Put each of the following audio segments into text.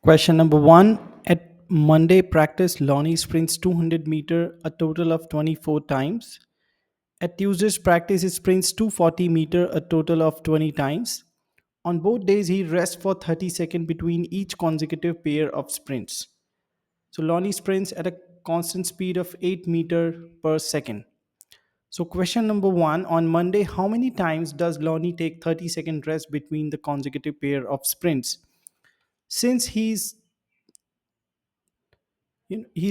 Question number one. At Monday practice, Lonnie sprints 200-meter a total of 24 times. At Tuesday's practice, he sprints 240-meter a total of 20 times. On both days, he rests for 30 seconds between each consecutive pair of sprints. So Lonnie sprints at a constant speed of 8 meter per second. So question number one. On Monday, how many times does Lonnie take 30-second rest between the consecutive pair of sprints? Since he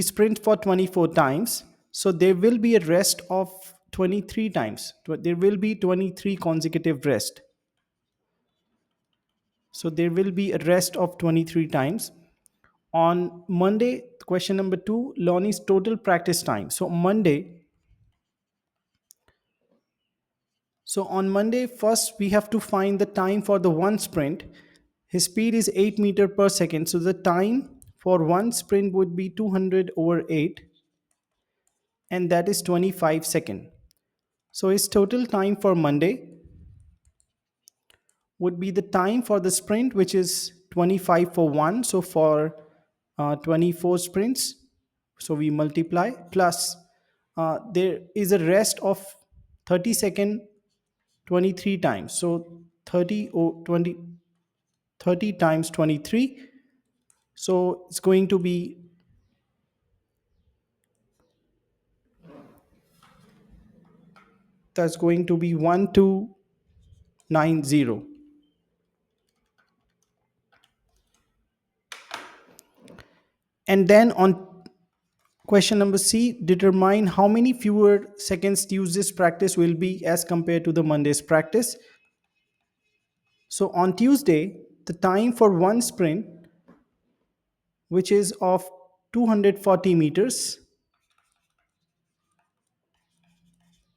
sprints for 24 times, so there will be a rest of 23 times. There will be 23 consecutive rest. So there will be a rest of 23 times. On Monday, question number two, Lonnie's total practice time. So on Monday, first we have to find the time for the one sprint. His speed is 8 meter per second. So the time for one sprint would be 200 over 8, and that is 25 seconds. So his total time for Monday would be the time for the sprint, which is 25 for one. So for 24 sprints, so we multiply, plus there is a rest of 30 second 23 times. So 30 or 20, 30 times 23. So it's going to be, that's going to be 1290. And then on question number C, determine how many fewer seconds Tuesday's practice will be as compared to the Monday's practice. So on Tuesday, the time for one sprint, which is of 240 meters,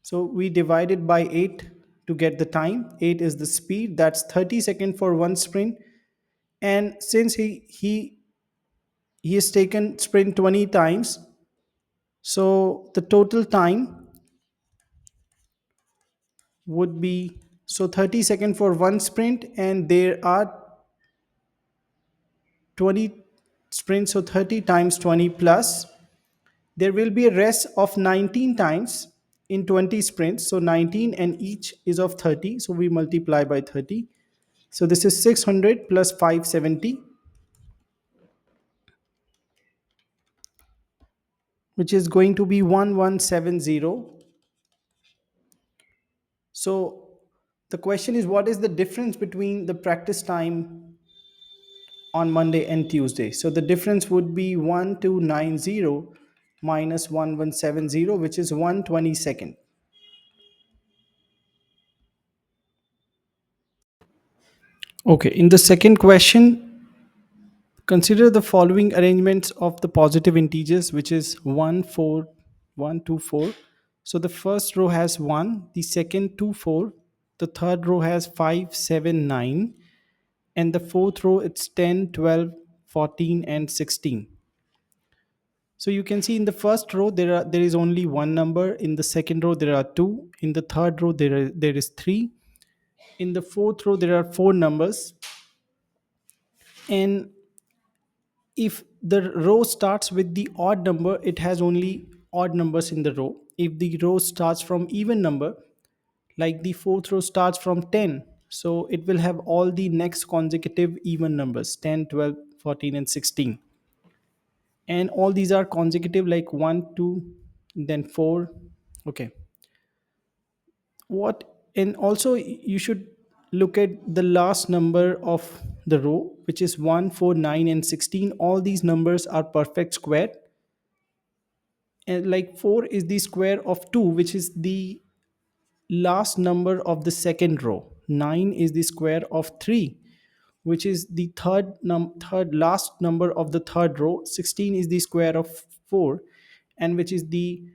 so we divide it by 8 to get the time. 8 is the speed, that's 30 seconds for one sprint. And since he has taken sprint 20 times, so the total time would be, so 30 seconds for one sprint, and there are 20 sprints, so 30 times 20 plus there will be a rest of 19 times in 20 sprints, so 19, and each is of 30, so we multiply by 30. So this is 600 plus 570, which is going to be 1170. So the question is, what is the difference between the practice time on Monday and Tuesday? So the difference would be 1290 minus 1170, which is 122nd. Okay, in the second question, consider the following arrangements of the positive integers, which is 1, 4, 1, 2, 4. So the first row has 1, the second 2, 4, the third row has 5, 7, 9, and the fourth row it's 10, 12, 14, and 16. So you can see in the first row there is only one number, in the second row there are two, in the third row there is three, in the fourth row there are four numbers, and if the row starts with the odd number, it has only odd numbers in the row. If the row starts from even number, like the fourth row starts from 10, so it will have all the next consecutive even numbers, 10, 12, 14, and 16. And all these are consecutive, like 1, 2, then 4. Okay. What, and also you should look at the last number of the row, which is 1, 4, 9, and 16. All these numbers are perfect square, and like 4 is the square of 2, which is the last number of the second row. 9 is the square of 3, which is the third last number of the third row. 16 is the square of 4, and which is the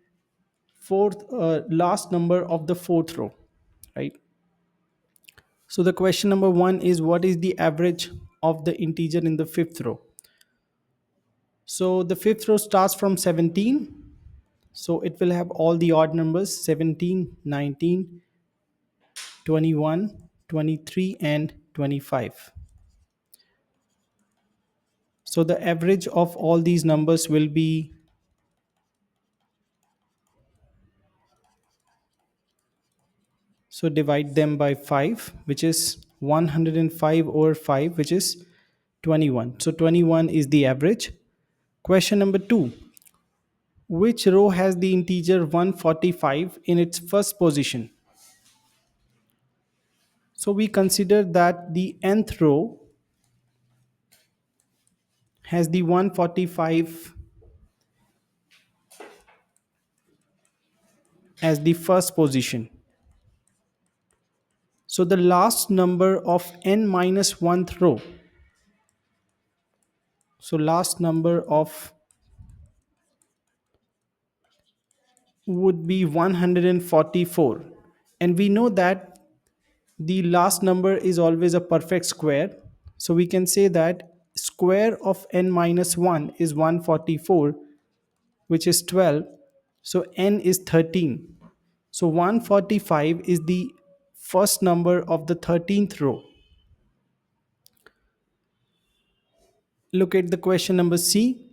fourth last number of the fourth row, right? So the question number 1 is, what is the average of the integer in the fifth row? So the fifth row starts from 17, so it will have all the odd numbers, 17, 19, 21, 23, and 25. So the average of all these numbers will be, so divide them by 5, which is 105 over 5, which is 21. So 21 is the average. Question number 2. Which row has the integer 145 in its first position? So we consider that the nth row has the 145 as the first position. So the last number of n minus 1th row, so last number of would be 144. And we know that the last number is always a perfect square. So we can say that square of n minus 1 is 144, which is 12. So n is 13. So 145 is the first number of the 13th row. Look at the question number C.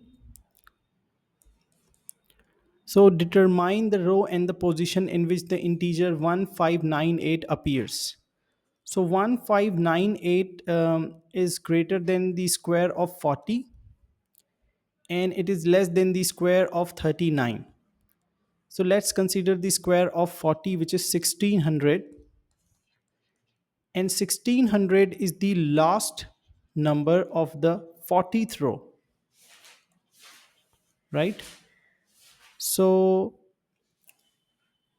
So determine the row and the position in which the integer 1598 appears. So 1598 is greater than the square of 40, and it is less than the square of 39. So let's consider the square of 40, which is 1600, and 1600 is the last number of the 40th row, right? So,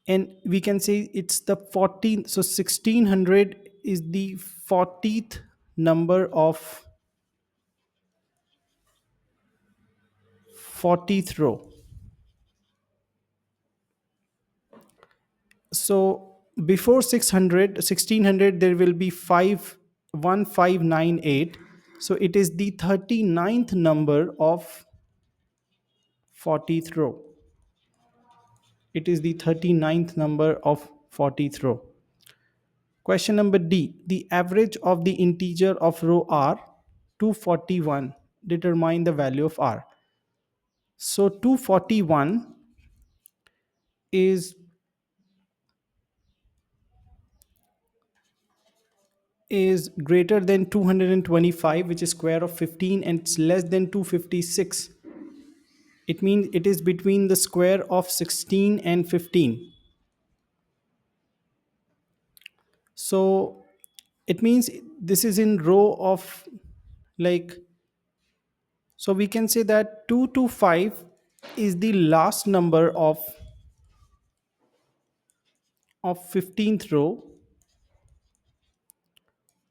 and we can say it's the 14th, so 1600 is the 40th number of 40th row. So before 600, 1600, there will be 1598. So it is the 39th number of 40th row. It is the 39th number of 40th row. Question number D. The average of the integer of row R, 241. Determine the value of R. So 241 is greater than 225, which is square of 15, and it's less than 256. It means it is between the square of 16 and 15. So it means this is in row of, like, so we can say that 225 is the last number of 15th row.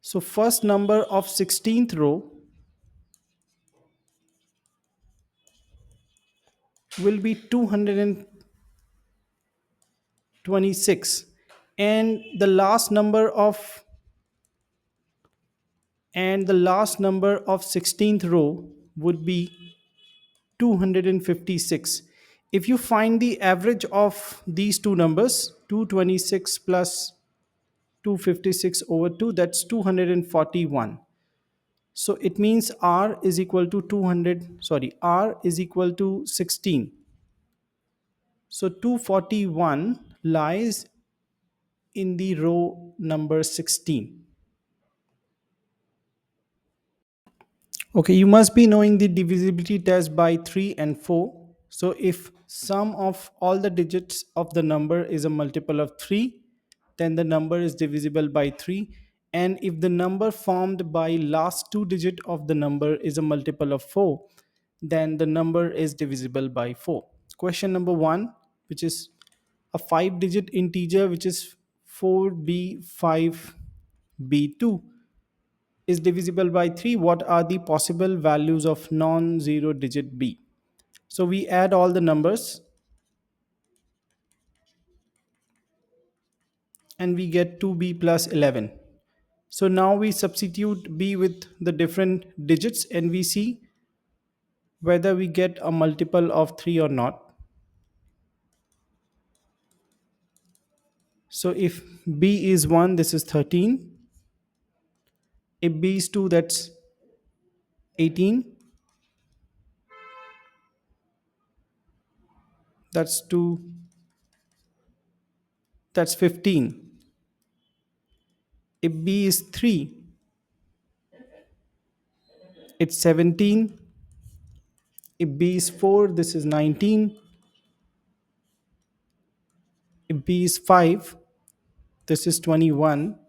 So first number of 16th row will be 226, and the last number of 16th row would be 256. If you find the average of these two numbers, 226 plus 256 over 2, that's 241. So it means R is equal to 200, sorry, R is equal to 16. So 241 lies in the row number 16. Okay, you must be knowing the divisibility test by 3 and 4. So if sum of all the digits of the number is a multiple of 3, then the number is divisible by 3. And if the number formed by last two digit of the number is a multiple of 4, then the number is divisible by 4. Question number 1, which is a 5 digit integer, which is 4b5b2, is divisible by 3. What are the possible values of non-zero digit b? So we add all the numbers and we get 2b plus 11. So now we substitute b with the different digits and we see whether we get a multiple of 3 or not. So if b is 1, this is 13. If b is 2, that's 18. That's 2, that's 15. If B is 3, it's 17. If B is 4, this is 19. If B is 5, this is 21.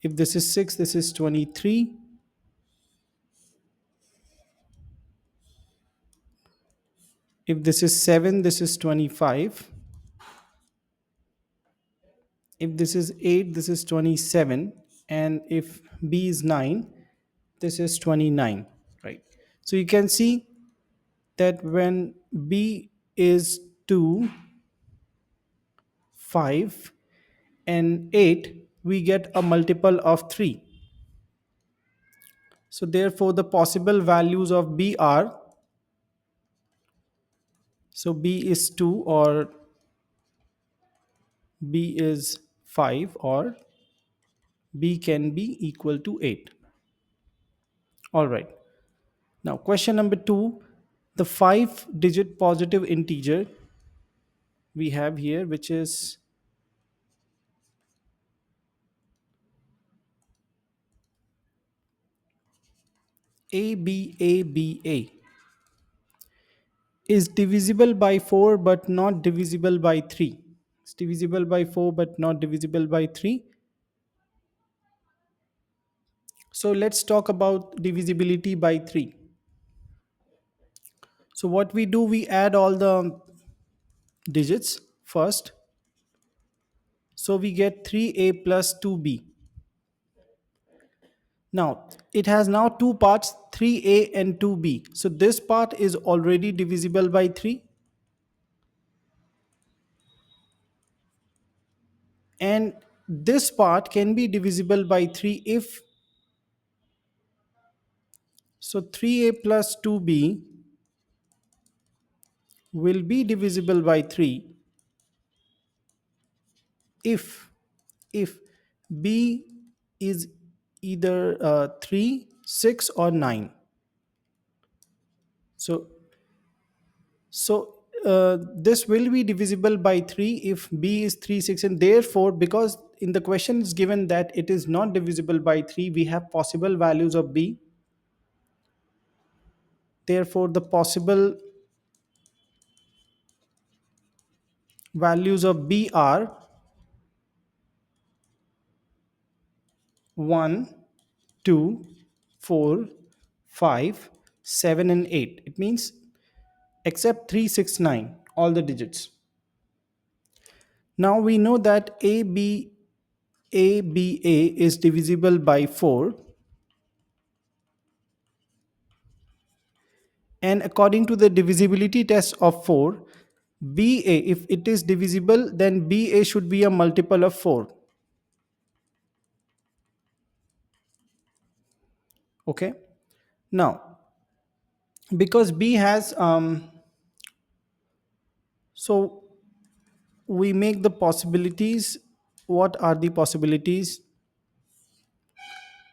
If this is 6, this is 23. If this is 7, this is 25. If this is 8, this is 27. And if B is 9, this is 29, right? So you can see that when B is 2, 5, and 8, we get a multiple of 3. So therefore the possible values of B are, so B is 2 or B is 5 or B can be equal to 8. All right. Now question number 2, the 5 digit positive integer we have here, which is ABABA, is divisible by 4 but not divisible by 3. It's divisible by 4 but not divisible by 3. So let's talk about divisibility by 3. So what we do, we add all the digits first. So we get 3a plus 2b. Now it has now two parts, 3a and 2b. So this part is already divisible by 3, and this part can be divisible by 3 if, so 3a plus 2b will be divisible by 3 if if b is either 3, 6 or 9. So this will be divisible by 3 if b is 3, 6, and therefore, because in the question is given that it is not divisible by 3, we have possible values of b. Therefore the possible values of b are 1, 2, 4, 5, 7, and 8. It means except 3, 6, 9, all the digits. Now we know that ABA is divisible by 4, and according to the divisibility test of 4, BA, if it is divisible, then BA should be a multiple of 4. Okay. Now, because B has, so we make the possibilities. What are the possibilities?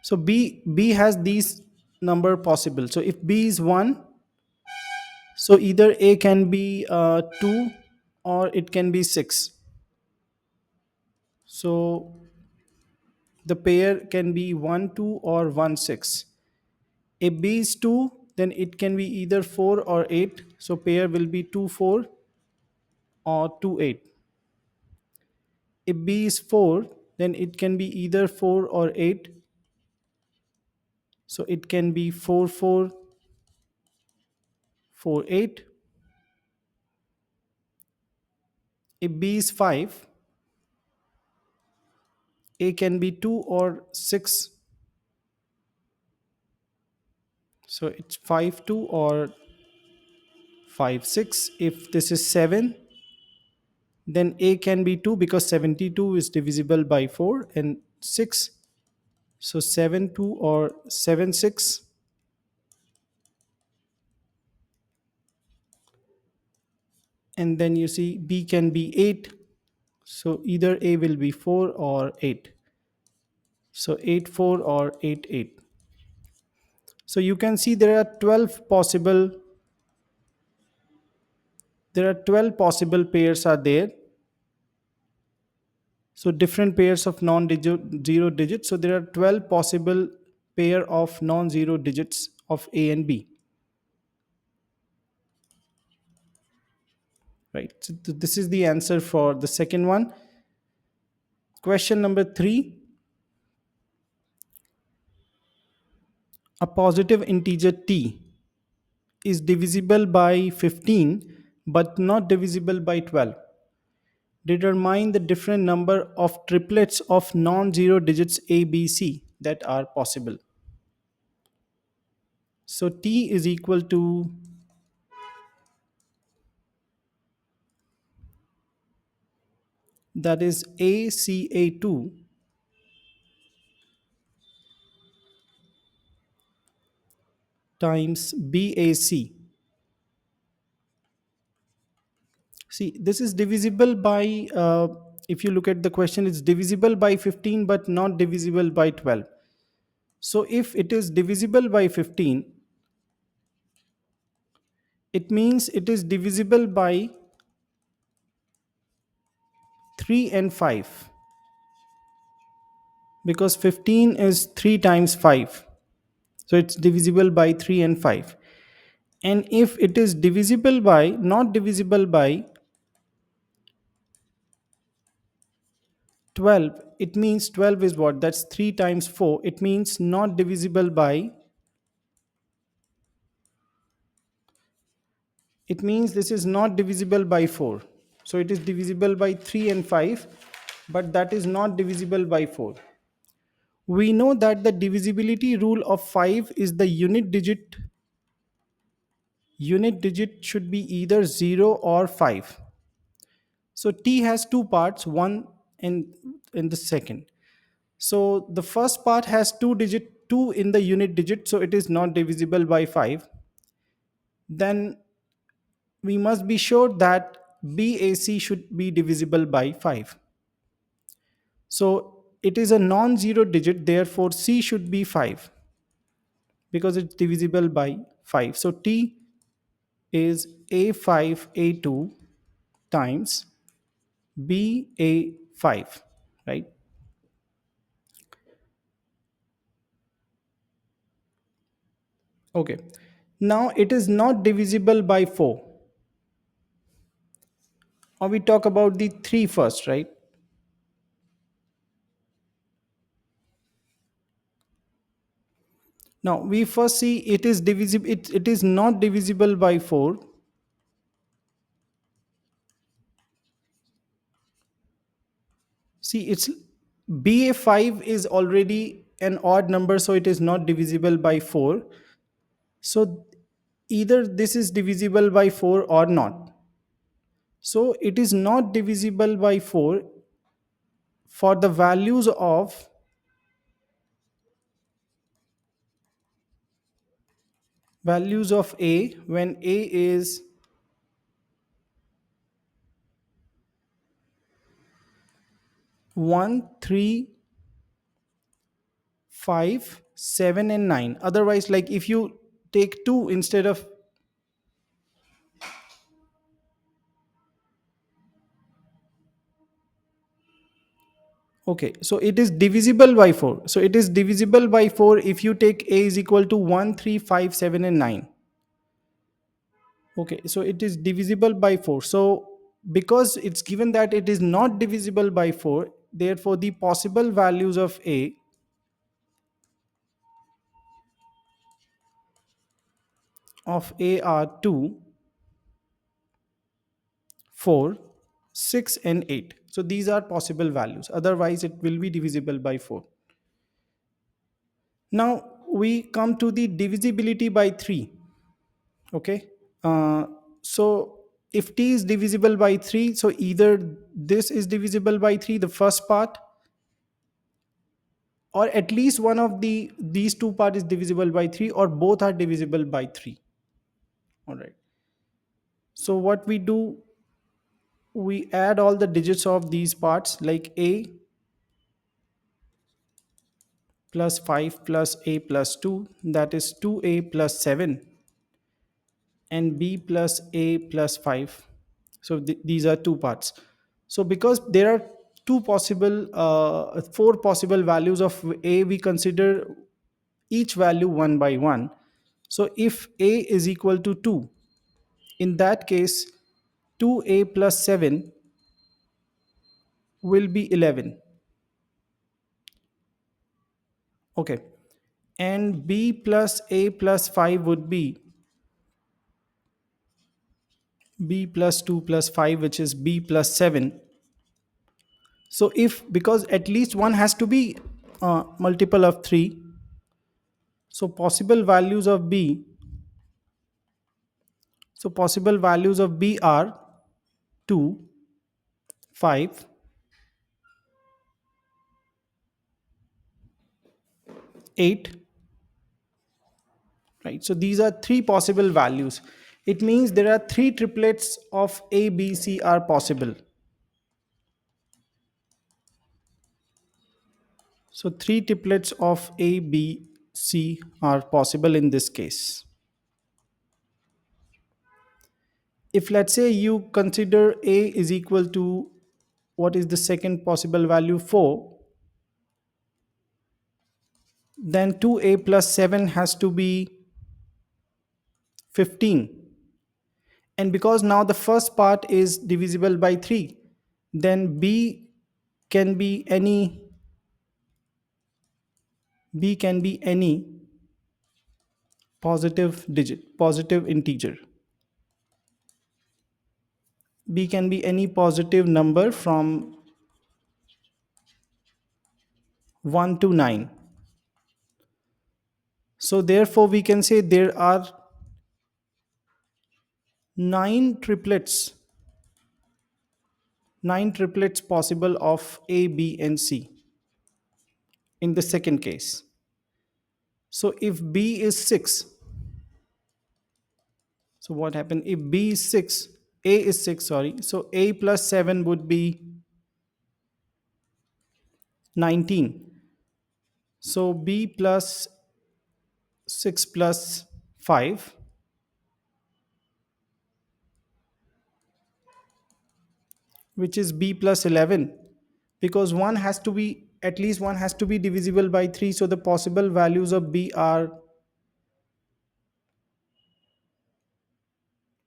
So B has these number possible. So if B is 1, so either A can be 2 or it can be 6. So the pair can be 1, 2 or 1, 6. If B is 2, then it can be either 4 or 8. So pair will be 2, 4 or 2, 8. If B is 4, then it can be either 4 or 8. So it can be 4, 4, 4, 8. If B is 5, A can be 2 or 6. So it's 5, 2 or 5, 6. If this is 7, then A can be 2 because 72 is divisible by 4, and 6. So 7, 2 or 7, 6. And then you see B can be 8. So either A will be 4 or 8. So 8, 4 or 8, 8. So you can see there are 12 possible, There are 12 possible pairs are there. So different pairs of non-zero digits. So there are 12 possible pair of non-zero digits of A and B. Right. So this is the answer for the second one. Question number 3. A positive integer t is divisible by 15 but not divisible by 12. Determine the different number of triplets of non-zero digits A, B, C that are possible. So t is equal to, that is ACA2 times BAC. See, this is divisible by, if you look at the question, it's divisible by 15 but not divisible by 12. So if it is divisible by 15, it means it is divisible by 3 and 5, because 15 is 3 times 5. So it's divisible by 3 and 5. And if it is divisible by, not divisible by 12, it means 12 is what? That's 3 times 4. It means not divisible by, it means this is not divisible by 4. So it is divisible by 3 and 5, but that is not divisible by 4. We know that the divisibility rule of 5 is the unit digit should be either 0 or 5. So t has two parts, one and the second. So the first part has 2 in the unit digit, so it is not divisible by 5. Then we must be sure that BAC should be divisible by 5. So it is a non-zero digit, therefore C should be 5 because it's divisible by 5. So T is A5 A2 times BA5, right? Okay. Now it is not divisible by 4. Or we talk about the 3 first, right? Now we first see it is divisible, it is not divisible by 4. See, it's BA5 is already an odd number, so it is not divisible by 4. So either this is divisible by 4 or not. So it is not divisible by 4 for the values of A, when A is 1, 3, 5, 7 and 9. Otherwise, like if you take 2 instead of, okay, so it is divisible by 4. So it is divisible by 4 if you take A is equal to 1, 3, 5, 7 and 9. Okay, so it is divisible by 4. So because it's given that it is not divisible by 4, therefore the possible values of A are 2, 4, 6 and 8. So these are possible values. Otherwise it will be divisible by 4. Now we come to the divisibility by 3. Okay. So if t is divisible by 3, so either this is divisible by 3, the first part, or at least one of these two part is divisible by 3, or both are divisible by 3. All right. So what we do, we add all the digits of these parts, like A plus 5 plus A plus 2, that is 2A plus 7, and B plus A plus 5. So these are two parts. So because there are four possible values of a, we consider each value one by one. So if a is equal to 2, in that case 2a plus 7 will be 11. Okay. And b plus a plus 5 would be b plus 2 plus 5, which is b plus 7. So if, because at least one has to be multiple of 3, so possible values of b are 2, 5, 8, right? So these are three possible values. It means there are three triplets of a, b, c are possible. So three triplets of a, b, c are possible in this case. If let's say you consider a is equal to, what is the second possible value, 4, then 2a plus 7 has to be 15. And because now the first part is divisible by 3, then can be any b can be any positive integer. B can be any positive number from 1 to 9. So therefore we can say there are 9 triplets, 9 triplets possible of A, B, and C in the second case. So if B is 6, so what happened? If B is 6, A is 6, sorry. So A plus 7 would be 19. So B plus 6 plus 5, which is B plus 11, because one has to be, at least one has to be divisible by 3. So the possible values of B are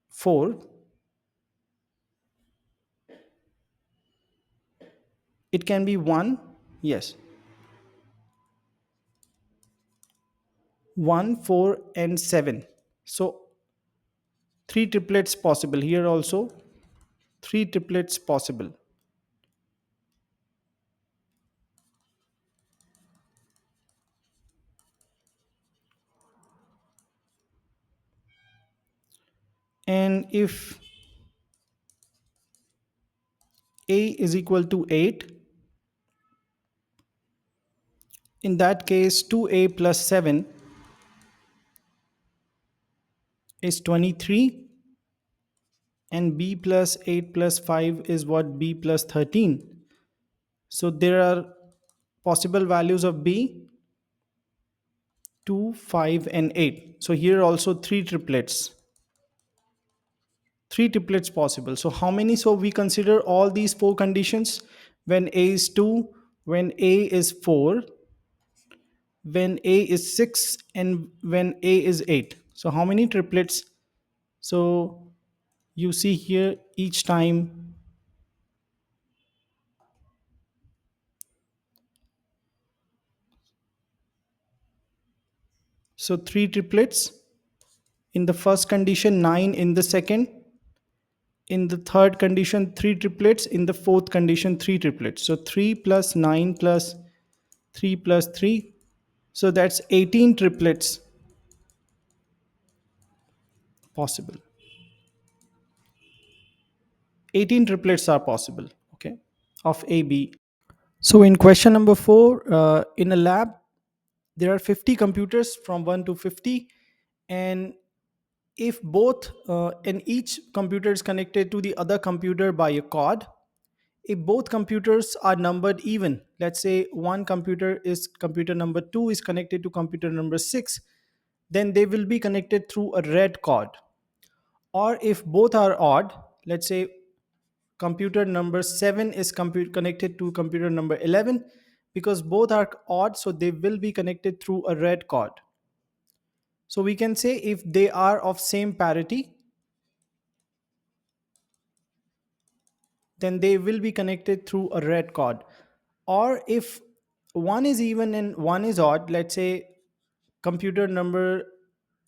4. It can be 1, yes, 1, 4, and 7. So three triplets possible here also, three triplets possible. And if A is equal to 8, in that case 2A plus 7 is 23, and B plus 8 plus 5 is what? B plus 13. So there are possible values of B 2, 5, and 8. So here also three triplets possible. So how many? So we consider all these four conditions: when A is 2, when A is 4, when A is 6, and when A is 8. So how many triplets? So you see here each time, so three triplets in the first condition, 9 in the second, in the third condition three triplets, in the fourth condition three triplets. So 3 plus 9 plus 3 plus 3, so that's 18 triplets possible. 18 triplets are possible, okay, of AB. So in question number 4, in a lab there are 50 computers from 1 to 50, and if both and each computer is connected to the other computer by a cord, if both computers are numbered even, let's say one computer number 2 is connected to computer number 6, then they will be connected through a red cord. Or if both are odd, let's say computer number 7 is connected to computer number 11, because both are odd, so they will be connected through a red cord. So we can say if they are of same parity, then they will be connected through a red cord. Or if one is even and one is odd, let's say computer number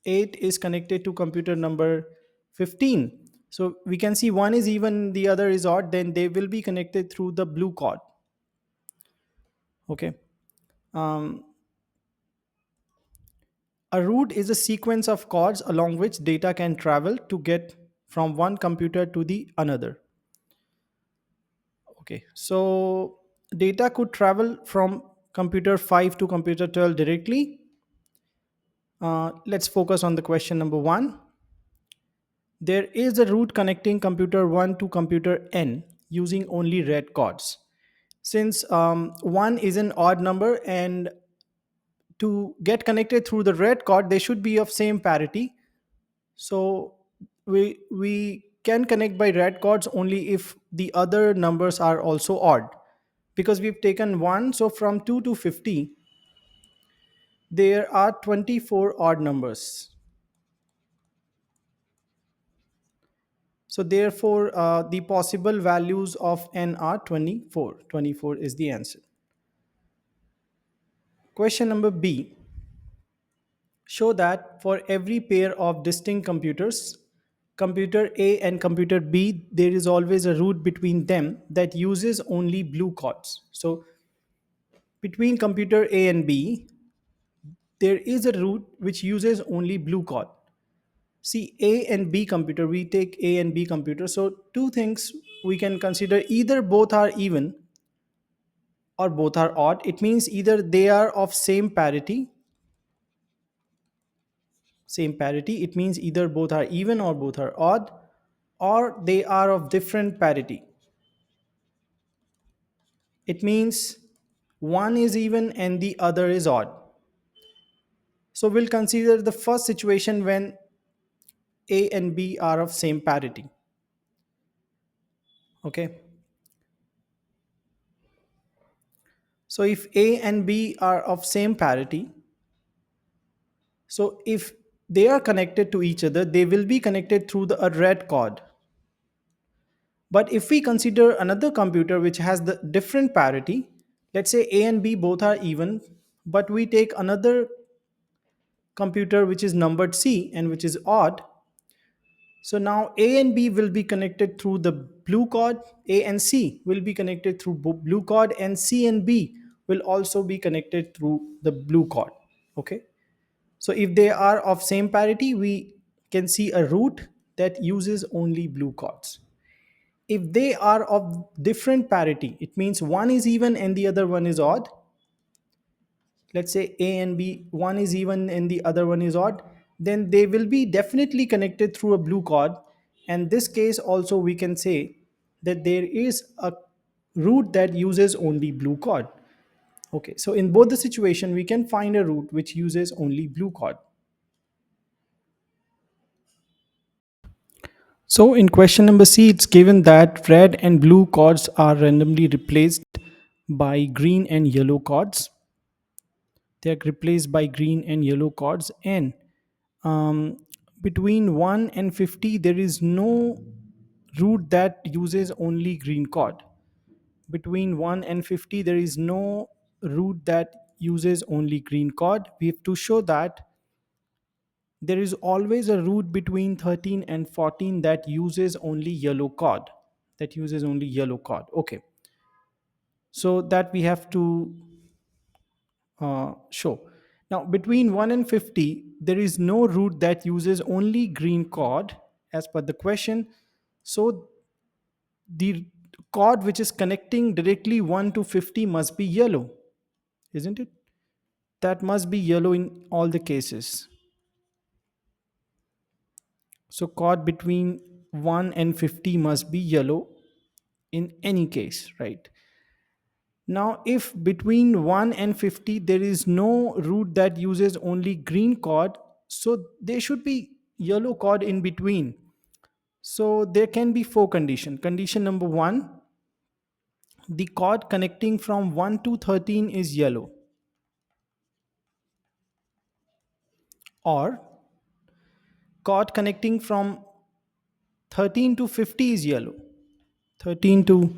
8 is connected to computer number 15, so we can see one is even, the other is odd, then they will be connected through the blue cord. Okay. um, a route is a sequence of cords along which data can travel to get from one computer to the another. Okay, so data could travel from computer 5 to computer 12 directly. Let's focus on the question number 1. There is a route connecting computer 1 to computer n using only red cords. Since 1 is an odd number, and to get connected through the red cord, they should be of same parity. So we can connect by red cords only if the other numbers are also odd, because we've taken 1, so from 2 to 50 there are 24 odd numbers. So therefore the possible values of n are 24. 24 is the answer. Question number B. Show that for every pair of distinct computers, computer A and computer B, there is always a route between them that uses only blue cords. So between computer A and B, there is a route which uses only blue cord. See, A and B computer, we take A and B computer. So two things we can consider: either both are even or both are odd. It means either they are of same parity. It means either both are even or both are odd, or they are of different parity. It means one is even and the other is odd. So we'll consider the first situation when A and B are of same parity. Okay. So if A and B are of same parity, so if they are connected to each other, they will be connected through a red cord. But if we consider another computer which has the different parity, let's say A and B both are even, but we take another computer which is numbered C and which is odd. So now A and B will be connected through the blue cord, A and C will be connected through blue cord, and C and B will also be connected through the blue cord. Okay. So if they are of same parity, we can see a route that uses only blue cords. If they are of different parity, it means one is even and the other one is odd. Let's say A and B, one is even and the other one is odd, then they will be definitely connected through a blue cord. And this case also we can say that there is a route that uses only blue cord. Okay, so in both the situation we can find a route which uses only blue cord. So in question number C, it's given that red and blue cords are randomly replaced by green and yellow cords. They are replaced by green and yellow cords, and um, between 1 and 50 there is no route that uses only green cord. Between 1 and 50 there is no route that uses only green cord. We have to show that there is always a route between 13 and 14 that uses only yellow cord. Okay, so that we have to show. Now, between 1 and 50, there is no route that uses only green cord as per the question. So, the cord which is connecting directly 1 to 50 must be yellow, isn't it? That must be yellow in all the cases. So, cord between 1 and 50 must be yellow in any case, right? Now, if between 1 and 50 there is no route that uses only green cord, so there should be yellow cord in between. So there can be four conditions. Condition number one, the cord connecting from 1 to 13 is yellow, or cord connecting from 13 to 50 is yellow. 13 to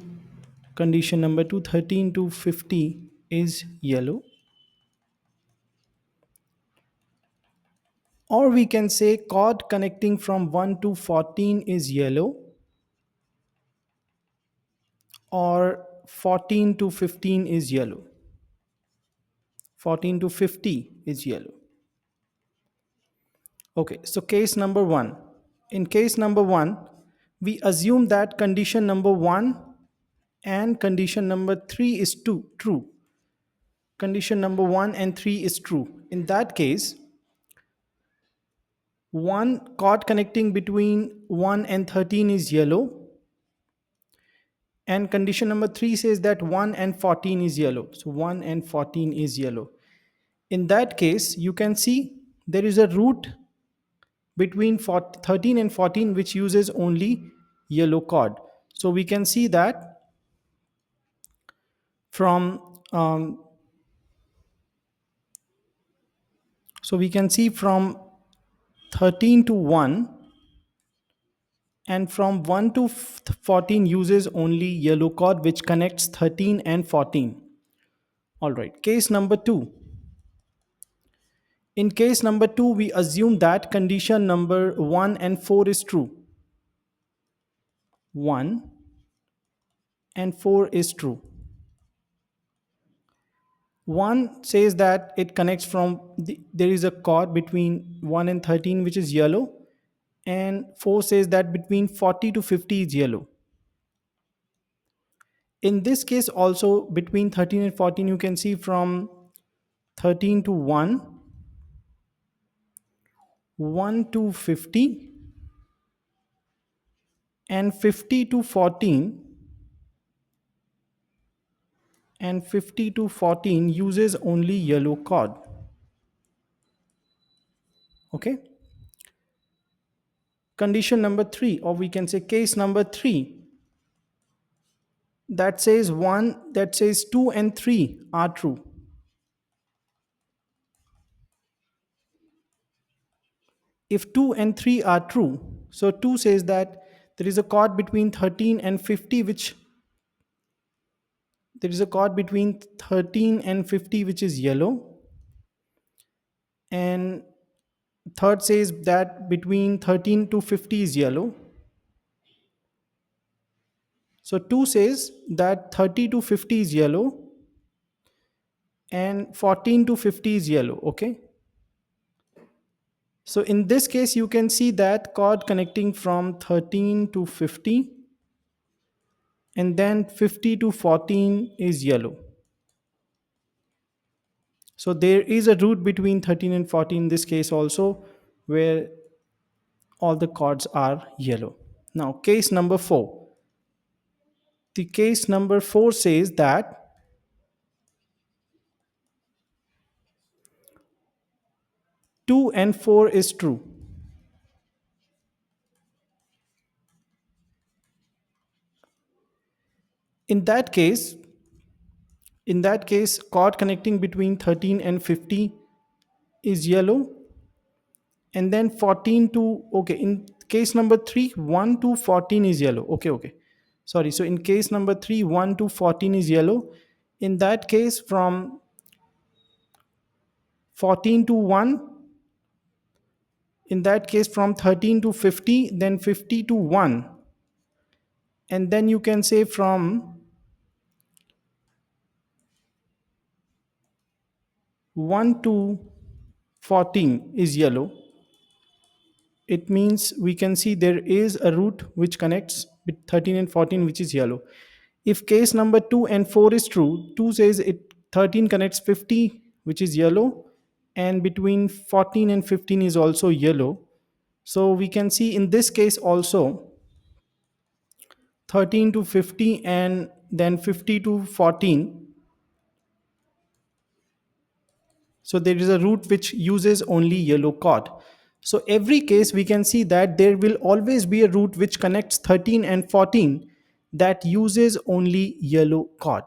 Condition number two, 13 to 50 is yellow. Or we can say cord connecting from 1 to 14 is yellow, or 14 to 15 is yellow. 14 to 50 is yellow. Okay, so case number one. In case number one, we assume that condition number one and condition number three is true. Condition number one and three is true. In that case, one cord connecting between 1 and 13 is yellow, and condition number 3 says that 1 and 14 is yellow. So 1 and 14 is yellow. In that case, you can see there is a root between 13 and 14 which uses only yellow cord. So we can see that from so we can see from 13 to 1, and from 1 to 14 uses only yellow cord which connects 13 and 14. All right, case number 2. In case number 2, we assume that condition number 1 and 4 is true. 1 and 4 is true. 1 says that it connects there is a cord between 1 and 13 which is yellow, and 4 says that between 40 to 50 is yellow. In this case also, between 13 and 14, you can see from 13 to 1, 1 to 50, and 50 to 14, and 50 to 14 uses only yellow cord. Okay. Condition number 3, or we can say case number 3, that says 2 and 3 are true. If 2 and 3 are true, so 2 says that there is a cord between 13 and 50 which there is a cord between 13 and 50 which is yellow, and third says that between 13 to 50 is yellow. So 2 says that 30 to 50 is yellow and 14 to 50 is yellow. Okay. So in this case, you can see that cord connecting from 13 to 50, and then 50 to 14 is yellow. So there is a root between 13 and 14 in this case also, where all the cords are yellow. Now case number 4. The case number 4 says that 2 and 4 is true. In that case, cord connecting between 13 and 50 is yellow, and then 14 to, okay, in case number 3, 1 to 14 is yellow. Okay, sorry. So in case number 3, 1 to 14 is yellow. In that case, from 14 to 1, in that case from 13 to 50, then 50 to 1, and then you can say from 1 to 14 is yellow. It means we can see there is a root which connects with 13 and 14 which is yellow. If case number 2 and 4 is true, 2 says it 13 connects 50 which is yellow, and between 14 and 15 is also yellow. So we can see in this case also 13 to 50 and then 50 to 14. So there is a root which uses only yellow cord. So every case we can see that there will always be a route which connects 13 and 14 that uses only yellow code.